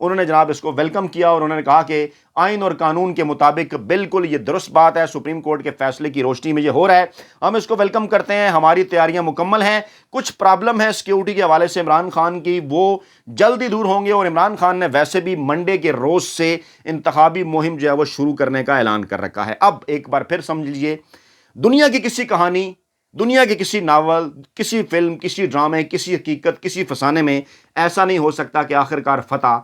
انہوں نے جناب اس کو ویلکم کیا اور انہوں نے کہا کہ آئین اور قانون کے مطابق بالکل یہ درست بات ہے، سپریم کورٹ کے فیصلے کی روشنی میں یہ ہو رہا ہے، ہم اس کو ویلکم کرتے ہیں، ہماری تیاریاں مکمل ہیں، کچھ پرابلم ہے سیکیورٹی کے حوالے سے عمران خان کی، وہ جلدی دور ہوں گے، اور عمران خان نے ویسے بھی منڈے کے روز سے انتخابی مہم جو ہے وہ شروع کرنے کا اعلان کر رکھا ہے۔ اب ایک بار پھر سمجھ لیجئے، دنیا کی کسی کہانی، دنیا کے کسی ناول، کسی فلم، کسی ڈرامے، کسی حقیقت، کسی فسانے میں ایسا نہیں ہو سکتا کہ آخرکار فتح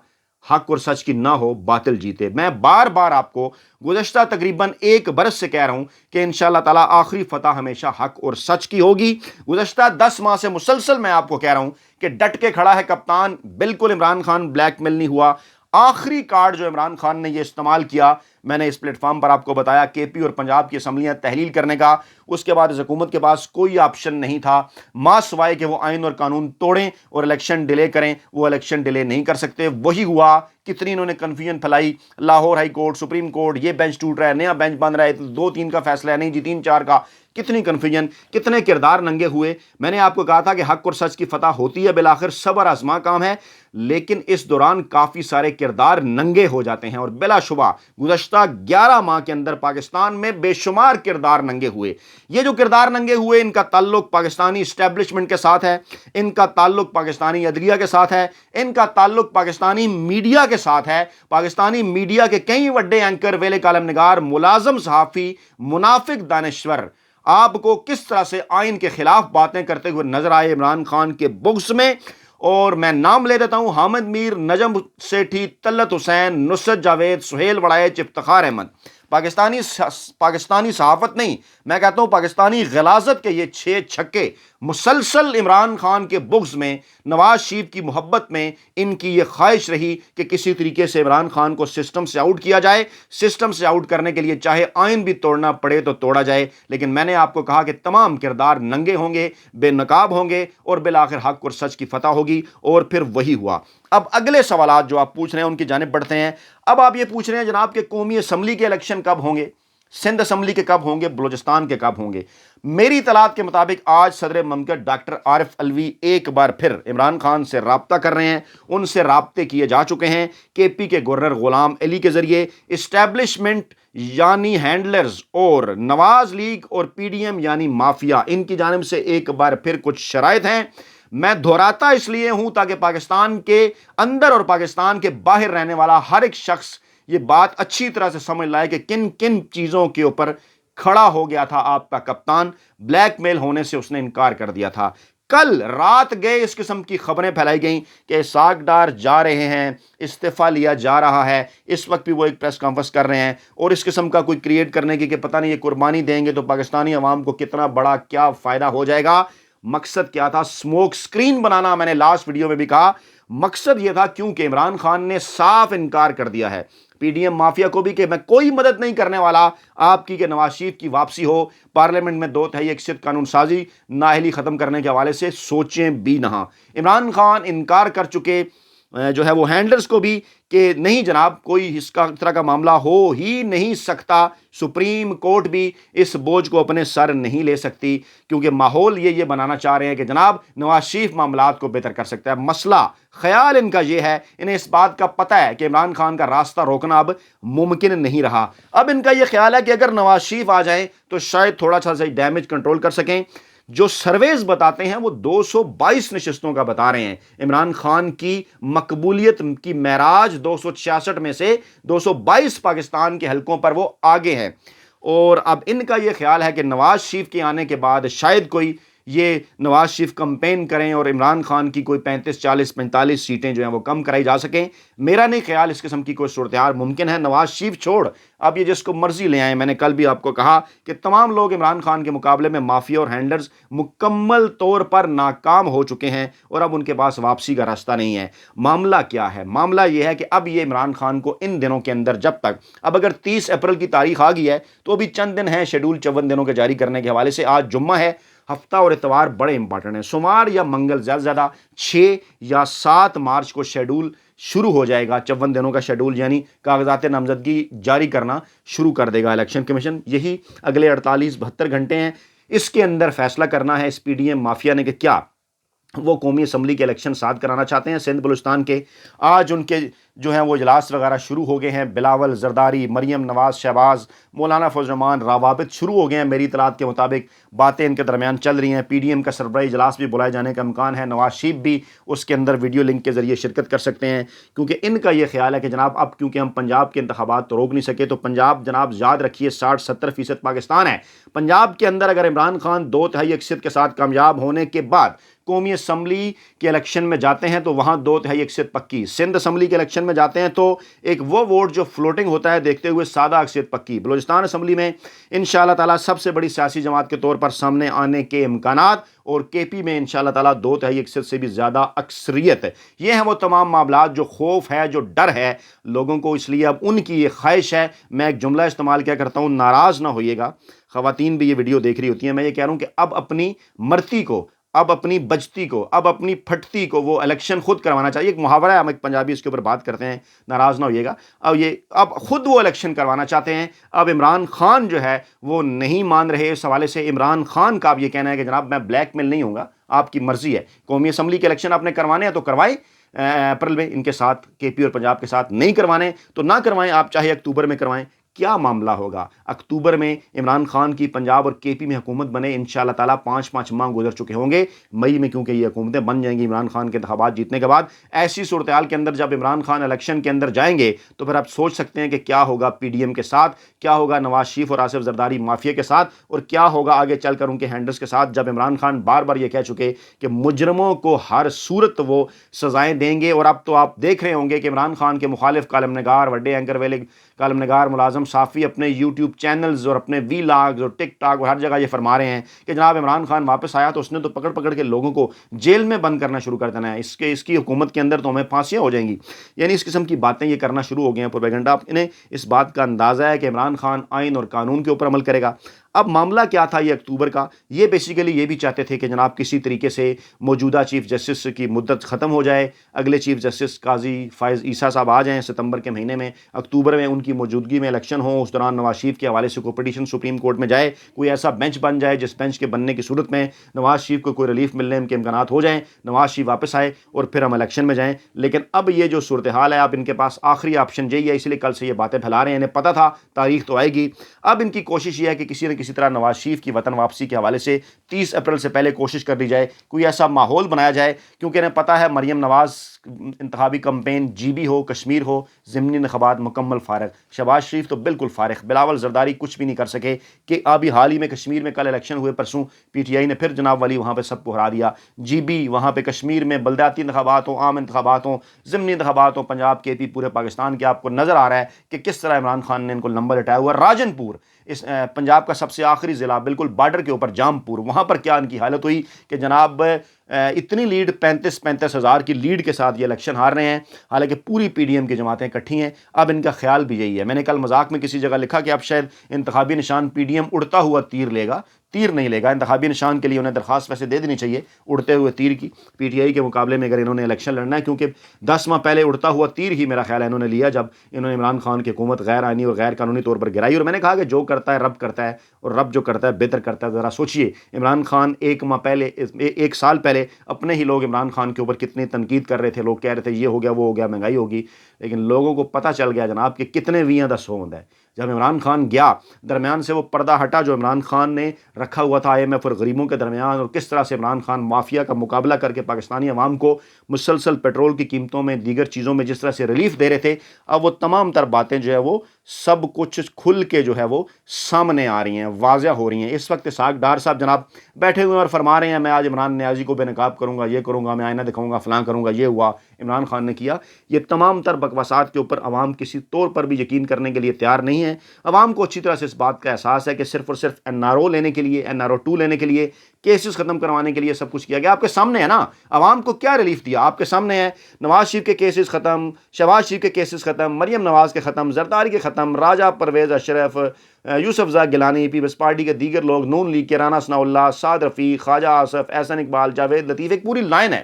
حق اور سچ کی نہ ہو، باطل جیتے۔ میں بار بار آپ کو گزشتہ تقریباً 1 برس سے کہہ رہا ہوں کہ انشاءاللہ تعالیٰ آخری فتح ہمیشہ حق اور سچ کی ہوگی۔ گزشتہ 10 ماہ سے مسلسل میں آپ کو کہہ رہا ہوں کہ ڈٹ کے کھڑا ہے کپتان، بالکل عمران خان بلیک میل نہیں ہوا۔ آخری کارڈ جو عمران خان نے یہ استعمال کیا، میں نے اس پلیٹ فارم پر آپ کو بتایا، کے پی اور پنجاب کی اسمبلیاں تحلیل کرنے کا، اس کے بعد اس حکومت کے پاس کوئی آپشن نہیں تھا ماں سوائے کہ وہ آئین اور قانون توڑیں اور الیکشن ڈیلے کریں۔ وہ الیکشن ڈیلے نہیں کر سکتے، وہی ہوا۔ کتنی انہوں نے کنفیوژن پھیلائی، Lahore high court, supreme court, یہ بینچ ٹوٹ رہا ہے، نیا بینچ بن رہا ہے، 2-3 کا فیصلہ ہے، نہیں جی 3-4 کا، کتنی کنفیوژن، کتنے کردار ننگے ہوئے۔ میں نے آپ کو کہا تھا کہ حق اور سچ کی فتح ہوتی ہے بالآخر، صبر آزما کام ہے، لیکن اس دوران کافی سارے کردار ننگے ہو جاتے ہیں، اور بلا شبہ گزشتہ 11 ماہ کے اندر پاکستان میں بے شمار کردار ننگے ہوئے۔ یہ جو کردار ننگے ہوئے، ان کا تعلق پاکستانی اسٹیبلشمنٹ کے ساتھ ہے، ان کا تعلق پاکستانی عدلیہ کے ساتھ ہے، ان کا تعلق پاکستانی میڈیا کے ساتھ ہے۔ پاکستانی میڈیا کے کئی بڑے اینکر، ویلے کالم نگار، ملازم صحافی، منافق دانشور آپ کو کس طرح سے آئین کے خلاف باتیں کرتے ہوئے نظر آئے عمران خان کے بغض میں۔ اور میں نام لے دیتا ہوں: حامد میر، نجم سیٹھی، طلعت حسین، نصرت جاوید، سہیل وڑائچ، افتخار احمد۔ پاکستانی صحافت نہیں، میں کہتا ہوں پاکستانی غلاظت کے یہ 6 چھکے مسلسل عمران خان کے بغض میں، نواز شریف کی محبت میں، ان کی یہ خواہش رہی کہ کسی طریقے سے عمران خان کو سسٹم سے آؤٹ کیا جائے۔ سسٹم سے آؤٹ کرنے کے لیے چاہے آئین بھی توڑنا پڑے تو توڑا جائے، لیکن میں نے آپ کو کہا کہ تمام کردار ننگے ہوں گے، بے نقاب ہوں گے، اور بالآخر حق اور سچ کی فتح ہوگی، اور پھر وہی ہوا۔ اب اگلے سوالات جو آپ پوچھ رہے ہیں ان کی جانب بڑھتے ہیں۔ اب آپ یہ پوچھ رہے ہیں جناب کہ قومی اسمبلی کے الیکشن کب ہوں گے، سندھ اسمبلی کے کب ہوں گے، بلوچستان کے کب ہوں گے۔ میری اطلاعات کے مطابق آج صدر مملکت ڈاکٹر عارف علوی ایک بار پھر عمران خان سے رابطہ کر رہے ہیں، ان سے رابطے کیے جا چکے ہیں کے پی کے گورنر غلام علی کے ذریعے۔ اسٹیبلشمنٹ یعنی ہینڈلرز اور نواز لیگ اور پی ڈی ایم یعنی مافیا، ان کی جانب سے ایک بار پھر کچھ شرائط ہیں۔ میں دہراتا اس لیے ہوں تاکہ پاکستان کے اندر اور پاکستان کے باہر رہنے والا ہر ایک شخص یہ بات اچھی طرح سے سمجھ لائے کہ کن کن چیزوں کے اوپر کھڑا ہو گیا تھا آپ کا کپتان۔ بلیک میل ہونے سے اس نے انکار کر دیا تھا۔ کل رات گئے اس قسم کی خبریں پھیلائی گئیں کہ اسحاق ڈار جا رہے ہیں، استعفیٰ لیا جا رہا ہے، اس وقت بھی وہ ایک پریس کانفرنس کر رہے ہیں، اور اس قسم کا کوئی کریٹ کرنے کی کہ پتہ نہیں یہ قربانی دیں گے تو پاکستانی عوام کو کتنا بڑا کیا فائدہ ہو جائے گا۔ مقصد کیا تھا؟ سموک سکرین بنانا۔ میں نے لاسٹ ویڈیو میں بھی کہا مقصد یہ تھا، کیونکہ عمران خان نے صاف انکار کر دیا ہے پی ڈی ایم مافیا کو بھی کہ میں کوئی مدد نہیں کرنے والا آپ کی کہ نواز شریف کی واپسی ہو، پارلیمنٹ میں 2/3 اکثریت قانون سازی نااہلی ختم کرنے کے حوالے سے سوچیں بھی نہ۔ عمران خان انکار کر چکے جو ہے وہ ہینڈلرز کو بھی کہ نہیں جناب، کوئی اس طرح کا معاملہ ہو ہی نہیں سکتا، سپریم کورٹ بھی اس بوجھ کو اپنے سر نہیں لے سکتی، کیونکہ ماحول یہ بنانا چاہ رہے ہیں کہ جناب نواز شریف معاملات کو بہتر کر سکتا ہے۔ مسئلہ خیال ان کا یہ ہے، انہیں اس بات کا پتہ ہے کہ عمران خان کا راستہ روکنا اب ممکن نہیں رہا۔ اب ان کا یہ خیال ہے کہ اگر نواز شریف آ جائیں تو شاید تھوڑا سا ڈیمیج کنٹرول کر سکیں۔ جو سرویز بتاتے ہیں وہ 222 نشستوں کا بتا رہے ہیں۔ عمران خان کی مقبولیت کی معراج 266 میں سے 222 پاکستان کے حلقوں پر وہ آگے ہے، اور اب ان کا یہ خیال ہے کہ نواز شریف کے آنے کے بعد شاید کوئی یہ نواز شریف کمپین کریں اور عمران خان کی کوئی 35 40 45 سیٹیں جو ہیں وہ کم کرائی جا سکیں۔ میرا نہیں خیال اس قسم کی کوئی صورتحال ممکن ہے۔ نواز شریف چھوڑ اب یہ جس کو مرضی لے آئیں، میں نے کل بھی آپ کو کہا کہ تمام لوگ عمران خان کے مقابلے میں مافیا اور ہینڈلرز مکمل طور پر ناکام ہو چکے ہیں، اور اب ان کے پاس واپسی کا راستہ نہیں ہے۔ معاملہ کیا ہے؟ معاملہ یہ ہے کہ اب یہ عمران خان کو ان دنوں کے اندر، جب تک اب اگر 30 اپریل کی تاریخ آ گئی ہے تو ابھی چند دن ہیں شیڈول 54 دنوں کے جاری کرنے کے حوالے سے۔ آج جمعہ ہے، ہفتہ اور اتوار بڑے امپارٹنٹ ہیں۔ سوموار یا منگل زیادہ سے زیادہ 6 یا 7 مارچ کو شیڈول شروع ہو جائے گا، 54 دنوں کا شیڈول، یعنی کاغذات نامزدگی جاری کرنا شروع کر دے گا الیکشن کمیشن۔ یہی اگلے 48-72 گھنٹے ہیں، اس کے اندر فیصلہ کرنا ہے اس پی ڈی ایم مافیا نے کہ کیا وہ قومی اسمبلی کے الیکشن ساتھ کرانا چاہتے ہیں سندھ بلوچستان کے۔ آج ان کے جو ہیں وہ اجلاس وغیرہ شروع ہو گئے ہیں. بلاول، زرداری، مریم نواز، شہباز، مولانا فضل الرحمان، روابط شروع ہو گئے ہیں. میری اطلاعات کے مطابق باتیں ان کے درمیان چل رہی ہیں. پی ڈی ایم کا سربراہی اجلاس بھی بلائے جانے کا امکان ہے. نواز شریف بھی اس کے اندر ویڈیو لنک کے ذریعے شرکت کر سکتے ہیں، کیونکہ ان کا یہ خیال ہے کہ جناب اب کیونکہ ہم پنجاب کے انتخابات تو روک نہیں سکے، تو پنجاب جناب یاد رکھیے 60-70% پاکستان ہے. پنجاب کے اندر اگر عمران خان 2/3 اکثریت کے ساتھ کامیاب ہونے کے بعد قومی اسمبلی کے الیکشن میں جاتے ہیں تو وہاں 2/3 اکثریت پکی. سندھ اسمبلی کے الیکشن میں جاتے ہیں تو ایک وہ ووٹ جو فلوٹنگ ہوتا ہے دیکھتے ہوئے سادہ اکثریت پکی. بلوچستان اسمبلی میں انشاءاللہ تعالیٰ سب سے بڑی سیاسی جماعت کے طور پر سامنے آنے کے امکانات، اور کے پی میں انشاءاللہ تعالیٰ 2/3 اکثریت سے بھی زیادہ اکثریت. یہ ہیں وہ تمام معاملات جو خوف ہے، جو ڈر ہے لوگوں کو. اس لیے اب ان کی یہ خواہش ہے، میں ایک جملہ استعمال کیا کرتا ہوں، ناراض نہ ہوئیے گا، خواتین بھی یہ ویڈیو دیکھ رہی ہوتی ہیں، میں یہ کہہ رہا ہوں کہ اب اپنی مرتی کو، اب اپنی بچتی کو، اب اپنی پھٹتی کو وہ الیکشن خود کروانا چاہیے. ایک محاورہ ہے، ہم ایک پنجابی اس کے اوپر بات کرتے ہیں، ناراض نہ ہوئیے گا. اب خود وہ الیکشن کروانا چاہتے ہیں. اب عمران خان جو ہے وہ نہیں مان رہے. اس حوالے سے عمران خان کا اب یہ کہنا ہے کہ جناب میں بلیک میل نہیں ہوں گا، آپ کی مرضی ہے، قومی اسمبلی کے الیکشن آپ نے کروانے ہیں تو کروائیں اپریل میں ان کے ساتھ، کے پی اور پنجاب کے ساتھ. نہیں کروانے تو نہ کروائیں، آپ چاہے اکتوبر میں کروائیں. کیا معاملہ ہوگا اکتوبر میں عمران خان کی پنجاب اور کے پی میں حکومت بنے؟ انشاءاللہ تعالیٰ 5 ماہ گزر چکے ہوں گے. مئی میں کیونکہ یہ حکومتیں بن جائیں گی عمران خان کے انتخابات جیتنے کے بعد. ایسی صورتحال کے اندر جب عمران خان الیکشن کے اندر جائیں گے تو پھر آپ سوچ سکتے ہیں کہ کیا ہوگا پی ڈی ایم کے ساتھ، کیا ہوگا نواز شریف اور آصف زرداری مافیا کے ساتھ، اور کیا ہوگا آگے چل کر ان کے ہینڈلز کے ساتھ، جب عمران خان بار بار یہ کہہ چکے کہ مجرموں کو ہر صورت وہ سزائیں دیں گے. اور اب تو آپ دیکھ رہے ہوں گے کہ عمران خان کے مخالف کالم نگار، وڈے اینکر ویلے کالم نگار ملازم صافی اپنے یوٹیوب چینلز اور اپنے وی لاگز اور ٹک ٹاک اور ہر جگہ یہ فرما رہے ہیں کہ جناب عمران خان واپس آیا تو اس نے تو پکڑ پکڑ کے لوگوں کو جیل میں بند کرنا شروع کر دینا ہے، اس کی حکومت کے اندر تو ہمیں پھانسیاں ہو جائیں گی. یعنی اس قسم کی باتیں یہ کرنا شروع ہو گئے ہیں پروپیگنڈا. انہیں اس بات کا اندازہ ہے کہ عمران خان آئین اور قانون کے اوپر عمل کرے گا. اب معاملہ کیا تھا یہ اکتوبر کا؟ یہ بیسیکلی یہ بھی چاہتے تھے کہ جناب کسی طریقے سے موجودہ چیف جسٹس کی مدت ختم ہو جائے، اگلے چیف جسٹس قاضی فائز عیسیٰ صاحب آ جائیں ستمبر کے مہینے میں، اکتوبر میں ان کی موجودگی میں الیکشن ہو. اس دوران نواز شریف کے حوالے سے کوئی پٹیشن سپریم کورٹ میں جائے، کوئی ایسا بینچ بن جائے جس بینچ کے بننے کی صورت میں نواز شریف کو کوئی ریلیف ملنے کے امکانات ہو جائیں، نواز شریف واپس آئے اور پھر ہم الیکشن میں جائیں. لیکن اب یہ جو صورتحال ہے، اب ان کے پاس آخری آپشن یہی ہے، اس لیے کل سے یہ باتیں پھیلا رہے ہیں. انہیں پتہ تھا تاریخ تو آئے گی. اب ان کی کوشش یہ ہے کہ کسی نہ کسی طرح نواز شریف کی وطن واپسی کے حوالے سے 30 اپریل سے پہلے کوشش کر دی جائے، کوئی ایسا ماحول بنایا جائے، کیونکہ انہیں پتہ ہے مریم نواز انتخابی کمپین جی بی ہو، کشمیر ہو، ضمنی انتخابات مکمل فارغ. شہباز شریف تو بالکل فارغ. بلاول زرداری کچھ بھی نہیں کر سکے کہ ابھی حال ہی میں کشمیر میں کل الیکشن ہوئے، پرسوں پی ٹی آئی نے پھر جناب والی وہاں پہ سب کو ہرا دیا. جی بی وہاں پہ کشمیر میں بلدیاتی انتخابات ہوں، عام انتخابات ہوں، ضمنی انتخابات ہوں، پنجاب کے پی پورے پاکستان کے آپ کو نظر آ رہا ہے کہ کس طرح عمران خان نے ان کو لمبا لٹایا ہوا. راجن پور اس پنجاب کا سب سے آخری ضلع بالکل بارڈر کے اوپر جام پور، وہاں پر کیا ان کی حالت ہوئی کہ جناب اتنی لیڈ 35 ہزار کی لیڈ کے ساتھ یہ الیکشن ہار رہے ہیں، حالانکہ پوری پی ڈی ایم کی جماعتیں اکٹھی ہیں. اب ان کا خیال بھی یہی ہے. میں نے کل مذاق میں کسی جگہ لکھا کہ اب شاید انتخابی نشان پی ڈی ایم اڑتا ہوا تیر لے گا، تیر نہیں لے گا. انتخابی نشان کے لیے انہیں درخواست ویسے دے دینی چاہیے اڑتے ہوئے تیر کی پی ٹی آئی کے مقابلے میں اگر انہوں نے الیکشن لڑنا ہے، کیونکہ 10 ماہ پہلے اڑتا ہوا تیر ہی میرا خیال ہے انہوں نے لیا جب انہوں نے عمران خان کی حکومت غیر آئینی اور غیر قانونی طور پر گرائی. اور میں نے کہا کہ جو کرتا ہے رب کرتا ہے، اور رب جو کرتا ہے بہتر کرتا ہے. ذرا سوچئے عمران خان 1 سال پہلے اپنے ہی لوگ عمران خان کے اوپر کتنی تنقید کر رہے تھے، لوگ کہہ رہے تھے یہ ہو گیا وہ ہو گیا، مہنگائی ہوگی، لیکن لوگوں کو پتہ چل گیا جناب کہ کتنے ویاں دا سوند ہے. جب عمران خان گیا، درمیان سے وہ پردہ ہٹا جو عمران خان نے رکھا ہوا تھا آئی ایم ایف اور غریبوں کے درمیان، اور کس طرح سے عمران خان مافیا کا مقابلہ کر کے پاکستانی عوام کو مسلسل پیٹرول کی قیمتوں میں، دیگر چیزوں میں جس طرح سے ریلیف دے رہے تھے. اب وہ تمام تر باتیں جو ہے وہ سب کچھ کھل کے جو ہے وہ سامنے آ رہی ہیں، واضح ہو رہی ہیں. اس وقت اسحاق ڈار صاحب جناب بیٹھے ہوئے اور فرما رہے ہیں میں آج عمران نیازی کو بے نقاب کروں گا، یہ کروں گا، میں آئینہ دکھاؤں گا، فلاں کروں گا، یہ ہوا عمران خان نے کیا. یہ تمام تر بکواسات کے اوپر عوام کسی طور پر بھی یقین کرنے کے لیے تیار نہیں ہے. عوام کو اچھی طرح سے اس بات کا احساس ہے کہ صرف اور صرف این آر او لینے کے لیے، این آر او 2 لینے کے لیے، کیسز ختم کروانے کے لیے سب کچھ کیا گیا. آپ کے سامنے ہے نا، عوام کو کیا ریلیف دیا آپ کے سامنے ہے. نواز شریف کے کیسز ختم، شہباز شریف کے کیسز ختم، مریم نواز کے ختم، زرداری کے ختم، راجہ پرویز اشرف، یوسف زا گیلانی، پیپلز پارٹی کے دیگر لوگ، نون لیگ کے رانا ثناء اللہ، سعد رفیق، خواجہ آصف، احسن اقبال، جاوید لطیف، ایک پوری لائن ہے.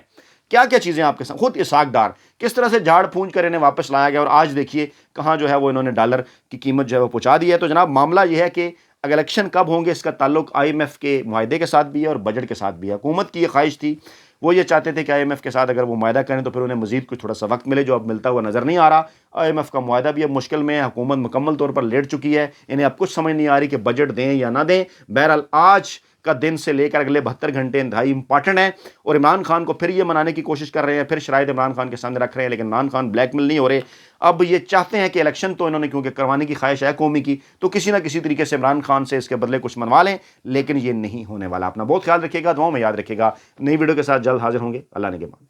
کیا کیا چیزیں آپ کے ساتھ. خود اسحاق ڈار کس طرح سے جھاڑ پھونچ کر انہیں واپس لایا گیا، اور آج دیکھیے کہاں جو ہے وہ انہوں نے ڈالر کی قیمت جو ہے وہ پہنچا دی ہے. تو جناب معاملہ یہ ہے کہ اگر الیکشن کب ہوں گے اس کا تعلق آئی ایم ایف کے معاہدے کے ساتھ بھی ہے اور بجٹ کے ساتھ بھی ہے. حکومت کی یہ خواہش تھی وہ یہ چاہتے تھے کہ IMF کے ساتھ اگر وہ معاہدہ کریں تو پھر انہیں مزید کچھ تھوڑا سا وقت ملے، جو اب ملتا ہوا نظر نہیں آ رہا۔ IMF کا معاہدہ بھی اب مشکل میں ہے، حکومت مکمل طور پر لیٹ چکی ہے، انہیں اب کچھ سمجھ نہیں آ رہی کہ بجٹ دیں یا نہ دیں۔ بہرحال آج کا دن سے لے کر اگلے 72 گھنٹے انتہائی امپارٹنٹ ہیں، اور عمران خان کو پھر یہ منانے کی کوشش کر رہے ہیں، پھر شرائط عمران خان کے سامنے رکھ رہے ہیں، لیکن عمران خان بلیک میل نہیں ہو رہے۔ اب یہ چاہتے ہیں کہ الیکشن تو انہوں نے کیونکہ کروانے کی خواہش ہے قومی کی، تو کسی نہ کسی طریقے سے عمران خان سے اس کے بدلے کچھ منوا لیں، لیکن یہ نہیں ہونے والا۔ اپنا بہت خیال رکھیے گا، دعاؤں میں یاد رکھیے گا۔ نئی ویڈیو کے ساتھ جلد حاضر ہوں گے، اللہ نگہبان۔